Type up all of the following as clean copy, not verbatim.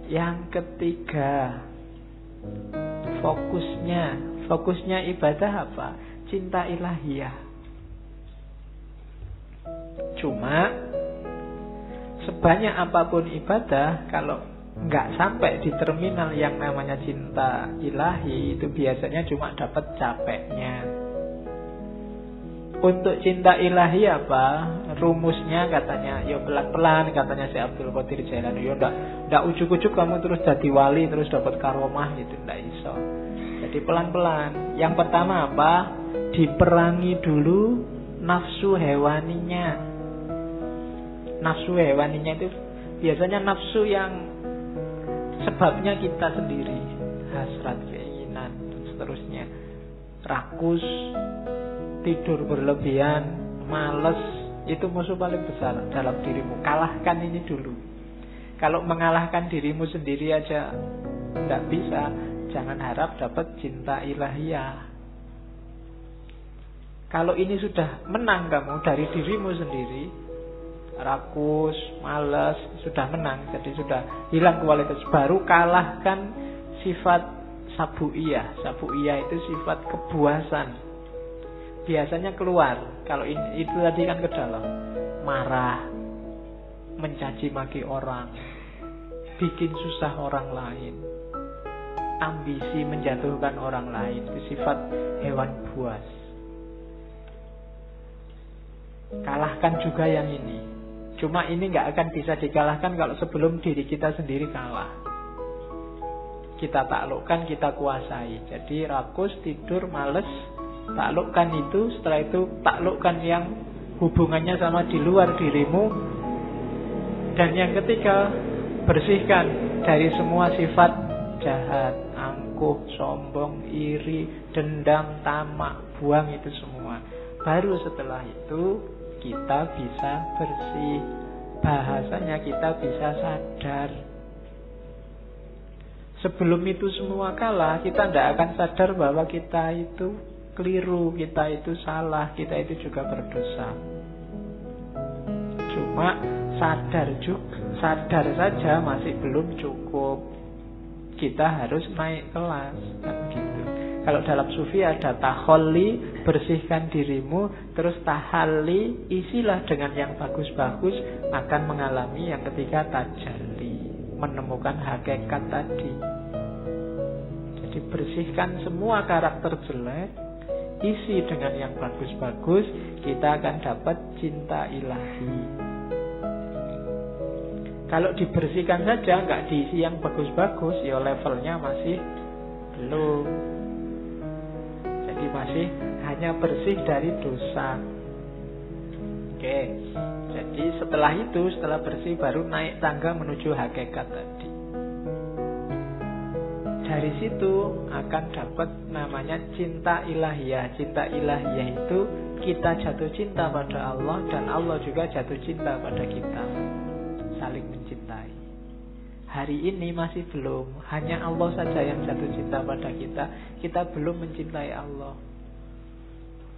Yang ketiga, fokusnya ibadah apa? Cinta ilahiyah. Cuma sebanyak apapun ibadah, kalau nggak sampai di terminal yang namanya cinta ilahi, itu biasanya cuma dapat capeknya. Untuk cinta ilahi apa? Rumusnya katanya, ya pelan-pelan, katanya si Abdul Qadir Jailani. Ya ndak ujuk-ujuk kamu terus jadi wali, terus dapat karomah, gitu ndak iso. Jadi pelan-pelan. Yang pertama apa? Diperangi dulu nafsu hewaninya. Nafsu hewaninya itu biasanya nafsu yang sebabnya kita sendiri, hasrat, keinginan, dan seterusnya. Rakus, tidur berlebihan, malas, itu musuh paling besar dalam dirimu. Kalahkan ini dulu. Kalau mengalahkan dirimu sendiri aja tidak bisa, jangan harap dapat cinta ilahiyah. Kalau ini sudah menang kamu dari dirimu sendiri, rakus, malas, sudah menang, jadi sudah hilang kualitas, baru kalahkan sifat sabuiyah. Sabuiyah itu sifat kebuasan. Biasanya keluar. Kalau itu tadi kan ke dalam. Marah, mencaci maki orang, bikin susah orang lain, ambisi menjatuhkan orang lain. Itu sifat hewan buas. Kalahkan juga yang ini. Cuma ini nggak akan bisa dikalahkan kalau sebelum diri kita sendiri kalah. Kita taklukkan, kita kuasai. Jadi rakus, tidur, males, taklukkan itu. Setelah itu taklukkan yang hubungannya sama di luar dirimu. Dan yang ketiga, bersihkan dari semua sifat jahat, angkuh, sombong, iri, dendam, tamak. Buang itu semua. Baru setelah itu kita bisa bersih. Bahasanya kita bisa sadar. Sebelum itu semua kalah, kita tidak akan sadar bahwa kita itu keliru, kita itu salah, kita itu juga berdosa. Cuma sadar saja masih belum cukup. Kita harus naik kelas, kan gitu. Kalau dalam sufi ada taholli, bersihkan dirimu, terus tahalli, isilah dengan yang bagus-bagus, akan mengalami yang ketiga tajalli, menemukan hakikat tadi. Jadi bersihkan semua karakter jelek, isi dengan yang bagus-bagus, kita akan dapat cinta ilahi. Kalau dibersihkan saja, nggak diisi yang bagus-bagus, ya levelnya masih belum. Jadi masih hanya bersih dari dosa. Oke. Jadi setelah itu, setelah bersih, baru naik tangga menuju hakikat tadi. Dari situ akan dapat namanya cinta ilahiyah. Cinta ilahiyah itu kita jatuh cinta pada Allah, dan Allah juga jatuh cinta pada kita. Saling mencintai. Hari ini masih belum. Hanya Allah saja yang jatuh cinta pada kita. Kita belum mencintai Allah.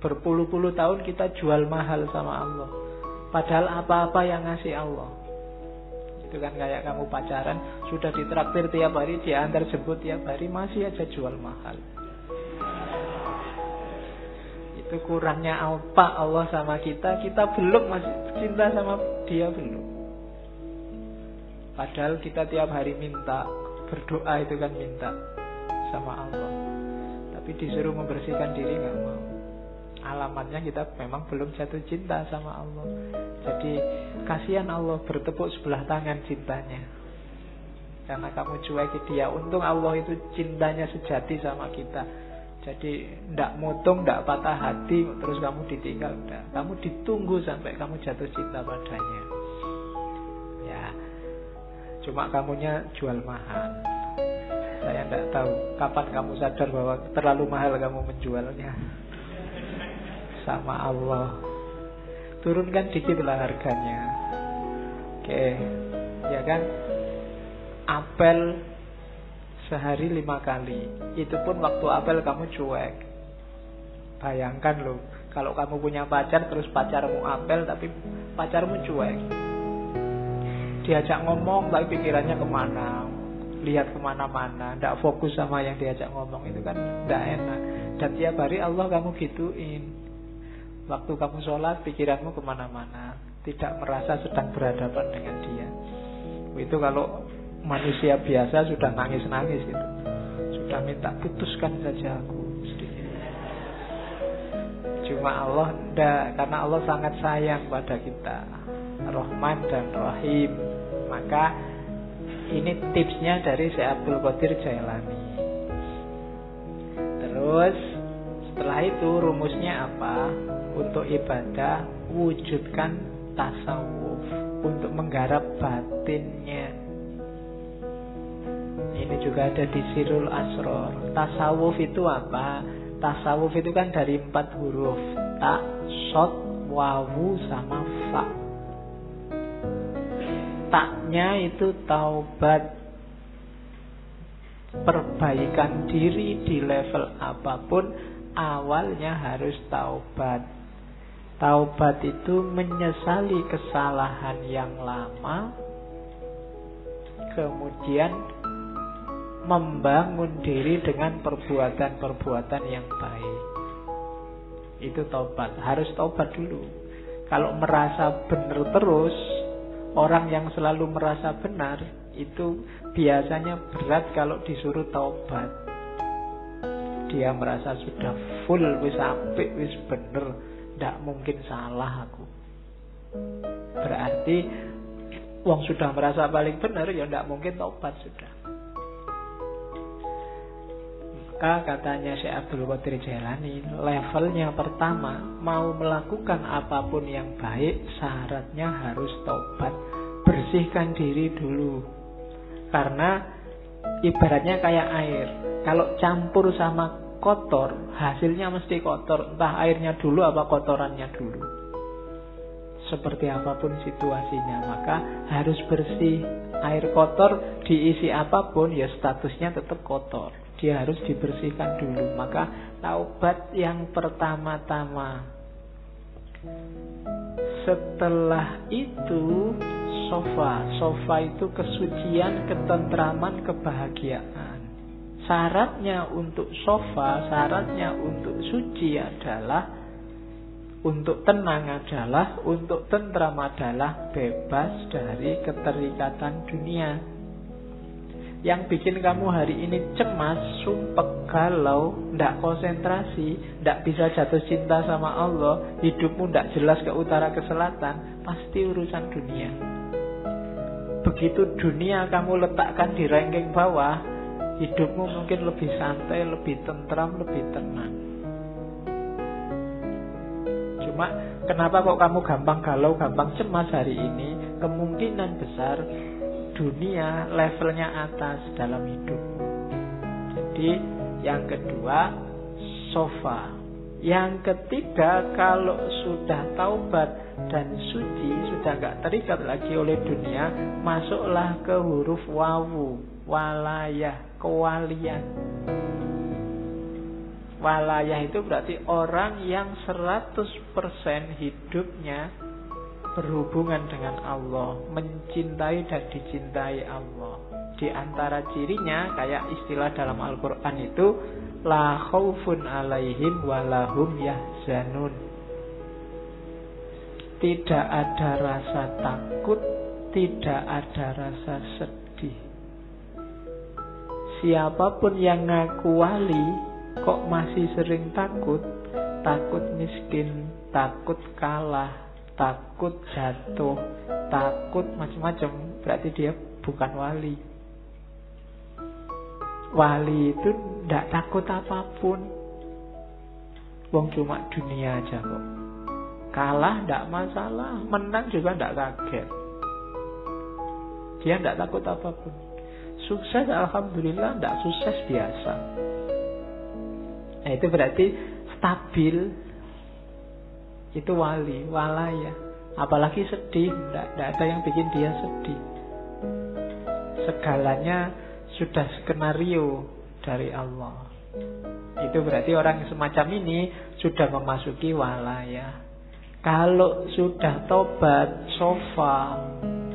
Berpuluh-puluh tahun kita jual mahal sama Allah, padahal apa-apa yang ngasih Allah. Itu kan kayak kamu pacaran, sudah ditraktir tiap hari, diantar jemput tiap hari, masih aja jual mahal. Itu kurangnya apa Allah sama kita. Kita belum masih cinta sama dia, belum. Padahal kita tiap hari minta, berdoa itu kan minta sama Allah. Tapi disuruh membersihkan diri nggak mau. Alamatnya kita memang belum jatuh cinta sama Allah. Jadi kasihan Allah, bertepuk sebelah tangan cintanya. Karena kamu cueki dia. Untung Allah itu cintanya sejati sama kita. Jadi ndak mutung, ndak patah hati, terus kamu ditinggal. Enggak. Kamu ditunggu sampai kamu jatuh cinta padanya. Ya, cuma kamunya jual mahal. Saya ndak tahu kapan kamu sadar bahwa terlalu mahal kamu menjualnya sama Allah. Turunkan dikitlah harganya. Oke, ya kan? Apel sehari 5 kali. Itu pun waktu apel kamu cuek. Bayangkan loh, kalau kamu punya pacar, terus pacarmu apel tapi pacarmu cuek. Diajak ngomong tapi pikirannya kemana? lihat kemana-mana, tidak fokus sama yang diajak ngomong, itu kan tidak enak. Dan tiap hari Allah kamu gituin. Waktu kamu sholat, pikiranmu kemana-mana, tidak merasa sedang berhadapan dengan dia. Itu kalau manusia biasa sudah nangis-nangis gitu, sudah minta putuskan saja aku. Cuma Allah tidak, karena Allah sangat sayang pada kita, Rahman dan Rahim. Maka ini tipsnya dari Syekh Abdul Qadir Jailani. Terus setelah itu rumusnya apa? Untuk ibadah, wujudkan tasawuf, untuk menggarap batinnya. Ini juga ada di Sirul Asror. Tasawuf itu apa? Tasawuf itu kan dari 4 huruf, ta, sod, wawu, sama fa. Taknya itu taubat, perbaikan diri di level apapun, awalnya harus taubat. Taubat itu menyesali kesalahan yang lama, kemudian membangun diri dengan perbuatan-perbuatan yang baik. Itu taubat, harus taubat dulu. Kalau merasa benar terus, orang yang selalu merasa benar itu biasanya berat kalau disuruh taubat. Dia merasa sudah full, wis apik, wis bener, ndak mungkin salah aku. Berarti wong sudah merasa paling benar, ya ndak mungkin taubat sudah. Maka katanya Syekh Abdul Qadir Jailani, levelnya pertama, mau melakukan apapun yang baik, syaratnya harus taubat. Bersihkan diri dulu. Karena ibaratnya kayak air, kalau campur sama kotor, hasilnya mesti kotor. Entah airnya dulu apa kotorannya dulu. Seperti apapun situasinya, maka harus bersih. Air kotor diisi apapun, ya statusnya tetap kotor. Dia harus dibersihkan dulu. Maka taubat yang pertama-tama. Setelah itu sofa. Sofa itu kesucian, ketentraman, kebahagiaan. Syaratnya untuk sofa, syaratnya untuk suci adalah, untuk tenang adalah, untuk tentram adalah bebas dari keterikatan dunia. Yang bikin kamu hari ini cemas, sumpek, galau, ndak konsentrasi, ndak bisa jatuh cinta sama Allah, hidupmu ndak jelas ke utara ke selatan, pasti urusan dunia. Begitu dunia kamu letakkan di ranking bawah, hidupmu mungkin lebih santai, lebih tentram, lebih tenang. Cuma kenapa kok kamu gampang galau, gampang cemas hari ini? Kemungkinan besar dunia levelnya atas dalam hidupmu. Jadi yang kedua sofa. Yang ketiga, kalau sudah taubat dan suci, sudah gak terikat lagi oleh dunia, masuklah ke huruf wawu, walayah, kewalian. Walayah itu berarti orang yang 100% hidupnya berhubungan dengan Allah, mencintai dan dicintai Allah. Di antara cirinya, kayak istilah dalam Al-Quran itu, la khaufun alaihim walahum yahzanun. Tidak ada rasa takut, tidak ada rasa sedih. Siapapun yang ngaku wali kok masih sering takut, takut miskin, takut kalah, takut jatuh, takut macam-macam, berarti dia bukan wali. Wali itu tidak takut apapun. Wong cuma dunia aja kok. Kalah tidak masalah, menang juga tidak kaget. Dia tidak takut apapun. Sukses alhamdulillah, tidak sukses biasa. Nah, itu berarti stabil. Itu wali, walaya. Apalagi sedih, tidak ada yang bikin dia sedih. Segalanya sudah skenario dari Allah. Itu berarti orang semacam ini sudah memasuki walaya. Kalau sudah tobat, sofa,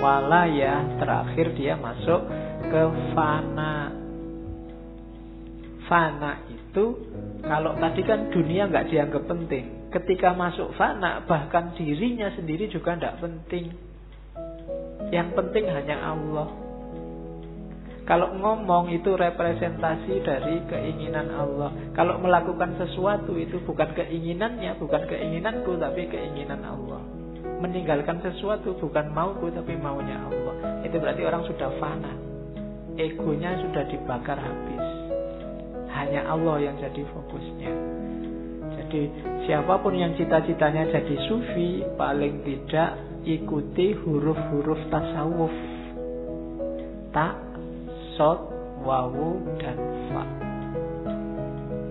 walaya, terakhir dia masuk ke fana. Fana itu, kalau tadi kan dunia nggak dianggap penting, ketika masuk fana bahkan dirinya sendiri juga nggak penting. Yang penting hanya Allah. Kalau ngomong itu representasi dari keinginan Allah. Kalau melakukan sesuatu itu bukan keinginannya, bukan keinginanku, tapi keinginan Allah. Meninggalkan sesuatu bukan mauku, tapi maunya Allah. Itu berarti orang sudah fana. Egonya sudah dibakar habis. Hanya Allah yang jadi fokusnya. Jadi siapapun yang cita-citanya jadi sufi, paling tidak ikuti huruf-huruf tasawuf. Ta, sod, wawu, dan fa.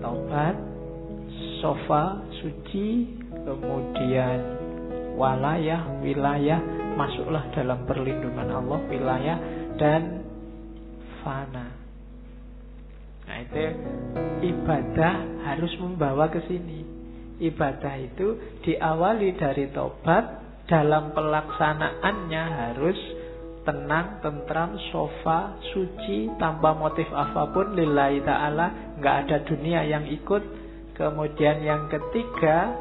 Taubat, sofa, suci, kemudian walayah, wilayah, masuklah dalam perlindungan Allah, wilayah, dan fana. Nah itu ibadah harus membawa ke sini. Ibadah itu diawali dari taubat, dalam pelaksanaannya harus tenang, tentram, sofa, suci, tanpa motif apapun, lillahi ta'ala, nggak ada dunia yang ikut. Kemudian yang ketiga,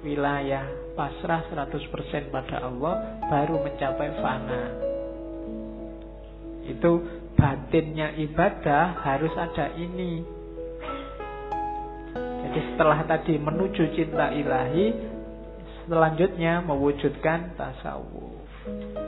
wilayah, pasrah 100% pada Allah, baru mencapai fana. Itu batinnya ibadah harus ada ini. Jadi setelah tadi menuju cinta ilahi, selanjutnya mewujudkan tasawuf.